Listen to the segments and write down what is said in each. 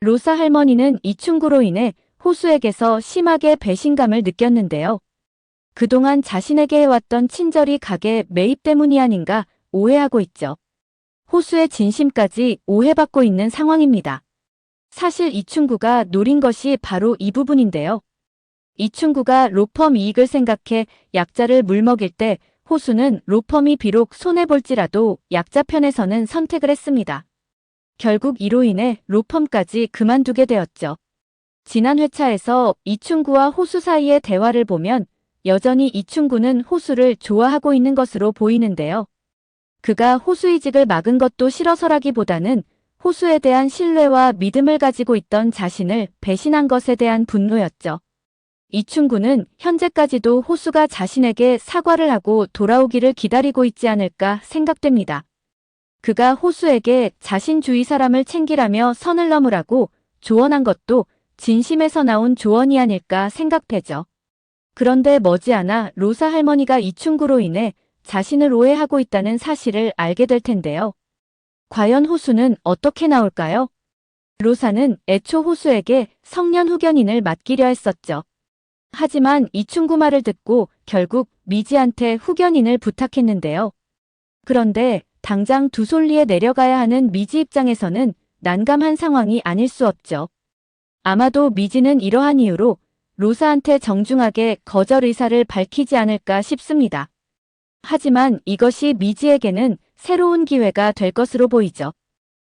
로사 할머니는 이충구로 인해 호수에게서 심하게 배신감을 느꼈는데요. 그동안 자신에게 해왔던 친절이 가게 매입 때문이 아닌가 오해하고 있죠. 호수의 진심까지 오해받고 있는 상황입니다. 사실 이충구가 노린 것이 바로 이 부분인데요. 이충구가 로펌 이익을 생각해 약자를 물먹일 때 호수는 로펌이 비록 손해볼지라도 약자 편에서는 선택을 했습니다. 결국 이로 인해 로펌까지 그만두게 되었죠. 지난 회차에서 이충구와 호수 사이의 대화를 보면 여전히 이충구는 호수를 좋아하고 있는 것으로 보이는데요. 그가 호수 이직을 막은 것도 싫어서라기보다는 호수에 대한 신뢰와 믿음을 가지고 있던 자신을 배신한 것에 대한 분노였죠. 이충구는 현재까지도 호수가 자신에게 사과를 하고 돌아오기를 기다리고 있지 않을까 생각됩니다. 그가 호수에게 자신 주위 사람을 챙기라며 선을 넘으라고 조언한 것도 진심에서 나온 조언이 아닐까 생각되죠. 그런데 머지않아 로사 할머니가 이충구로 인해 자신을 오해하고 있다는 사실을 알게 될 텐데요. 과연 호수는 어떻게 나올까요? 로사는 애초 호수에게 성년 후견인을 맡기려 했었죠. 하지만 이충구 말을 듣고 결국 미지한테 후견인을 부탁했는데요. 그런데 당장 두솔리에 내려가야 하는 미지 입장에서는 난감한 상황이 아닐 수 없죠. 아마도 미지는 이러한 이유로 로사한테 정중하게 거절 의사를 밝히지 않을까 싶습니다. 하지만 이것이 미지에게는 새로운 기회가 될 것으로 보이죠.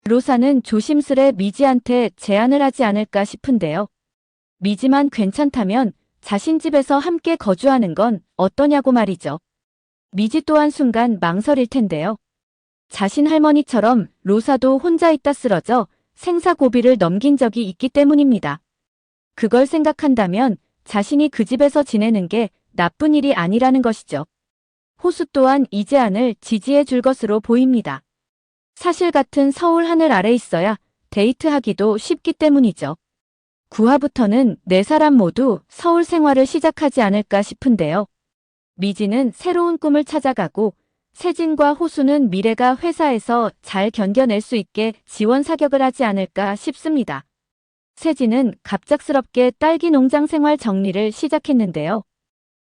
로사는 조심스레 미지한테 제안을 하지 않을까 싶은데요. 미지만 괜찮다면 자신 집에서 함께 거주하는 건 어떠냐고 말이죠. 미지 또한 순간 망설일 텐데요. 자신 할머니처럼 로사도 혼자 있다 쓰러져 생사고비를 넘긴 적이 있기 때문입니다. 그걸 생각한다면 자신이 그 집에서 지내는 게 나쁜 일이 아니라는 것이죠. 호수 또한 이 제안을 지지해 줄 것으로 보입니다. 사실 같은 서울 하늘 아래 있어야 데이트하기도 쉽기 때문이죠. 9화부터는 네 사람 모두 서울 생활을 시작하지 않을까 싶은데요. 미지는 새로운 꿈을 찾아가고 세진과 호수는 미래가 회사에서 잘 견뎌낼 수 있게 지원 사격을 하지 않을까 싶습니다. 세진은 갑작스럽게 딸기 농장 생활 정리를 시작했는데요.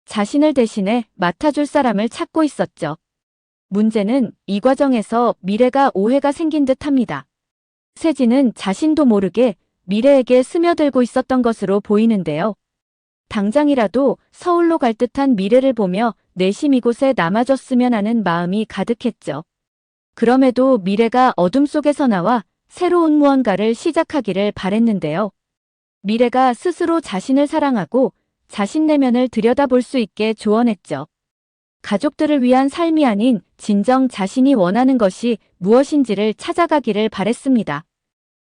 자신을 대신해 맡아줄 사람을 찾고 있었죠. 문제는 이 과정에서 미래가 오해가 생긴 듯 합니다. 세진은 자신도 모르게 미래에게 스며들고 있었던 것으로 보이는데요. 당장이라도 서울로 갈 듯한 미래를 보며 내심 이곳에 남아줬으면 하는 마음이 가득했죠. 그럼에도 미래가 어둠 속에서 나와 새로운 무언가를 시작하기를 바랬는데요. 미래가 스스로 자신을 사랑하고 자신 내면을 들여다볼 수 있게 조언했죠. 가족들을 위한 삶이 아닌 진정 자신이 원하는 것이 무엇인지를 찾아가기를 바랬습니다.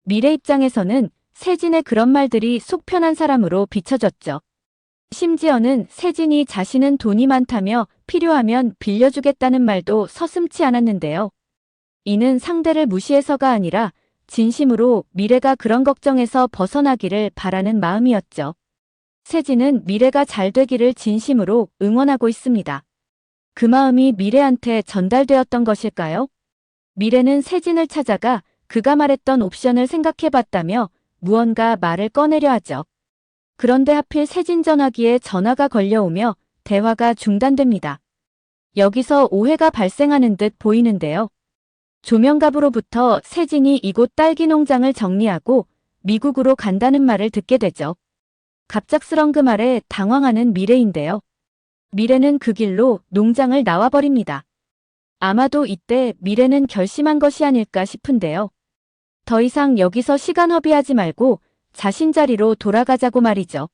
미래 입장에서는 세진의 그런 말들이 속 편한 사람으로 비춰졌죠. 심지어는 세진이 자신은 돈이 많다며 필요하면 빌려주겠다는 말도 서슴지 않았는데요. 이는 상대를 무시해서가 아니라 진심으로 미래가 그런 걱정에서 벗어나기를 바라는 마음이었죠. 세진은 미래가 잘 되기를 진심으로 응원하고 있습니다. 그 마음이 미래한테 전달되었던 것일까요? 미래는 세진을 찾아가 그가 말했던 옵션을 생각해봤다며 무언가 말을 꺼내려 하죠. 그런데 하필 세진 전화기에 전화가 걸려오며 대화가 중단됩니다. 여기서 오해가 발생하는 듯 보이는데요. 조명갑으로부터 세진이 이곳 딸기 농장을 정리하고 미국으로 간다는 말을 듣게 되죠. 갑작스런 그 말에 당황하는 미래인데요. 미래는 그 길로 농장을 나와버립니다. 아마도 이때 미래는 결심한 것이 아닐까 싶은데요. 더 이상 여기서 시간 허비하지 말고 자신 자리로 돌아가자고 말이죠.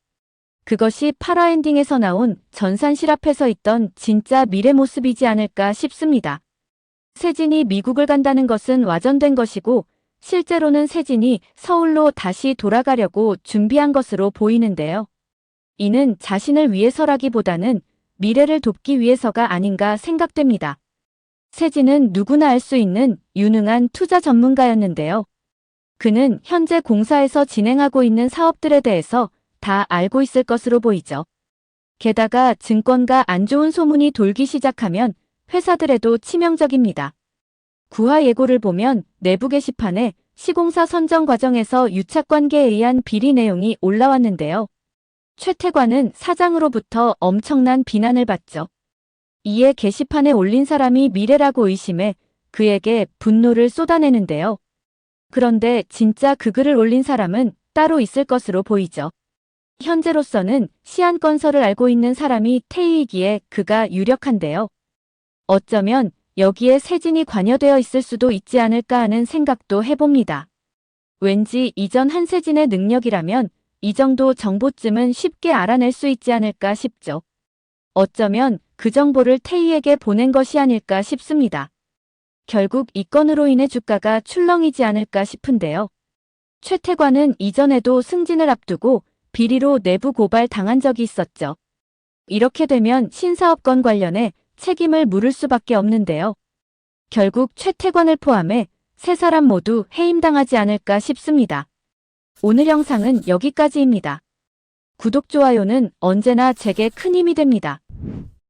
그것이 8화 엔딩에서 나온 전산실 앞에서 있던 진짜 미래 모습이지 않을까 싶습니다. 세진이 미국을 간다는 것은 와전된 것이고 실제로는 세진이 서울로 다시 돌아가려고 준비한 것으로 보이는데요. 이는 자신을 위해서라기보다는 미래를 돕기 위해서가 아닌가 생각됩니다. 세진은 누구나 알 수 있는 유능한 투자 전문가였는데요. 그는 현재 공사에서 진행하고 있는 사업들에 대해서 다 알고 있을 것으로 보이죠. 게다가 증권가 안 좋은 소문이 돌기 시작하면 회사들에도 치명적입니다. 9화 예고를 보면 내부 게시판에 시공사 선정 과정에서 유착관계에 의한 비리 내용이 올라왔는데요. 최태관은 사장으로부터 엄청난 비난을 받죠. 이에 게시판에 올린 사람이 미래라고 의심해 그에게 분노를 쏟아내는데요. 그런데 진짜 그 글을 올린 사람은 따로 있을 것으로 보이죠. 현재로서는 시안건설을 알고 있는 사람이 태희이기에 그가 유력한데요. 어쩌면 여기에 세진이 관여되어 있을 수도 있지 않을까 하는 생각도 해봅니다. 왠지 이전 한세진의 능력이라면 이 정도 정보쯤은 쉽게 알아낼 수 있지 않을까 싶죠. 어쩌면 그 정보를 태희에게 보낸 것이 아닐까 싶습니다. 결국 이 건으로 인해 주가가 출렁이지 않을까 싶은데요. 최태관은 이전에도 승진을 앞두고 비리로 내부 고발 당한 적이 있었죠. 이렇게 되면 신사업건 관련해 책임을 물을 수밖에 없는데요. 결국 최태관을 포함해 세 사람 모두 해임당하지 않을까 싶습니다. 오늘 영상은 여기까지입니다. 구독, 좋아요는 언제나 제게 큰 힘이 됩니다.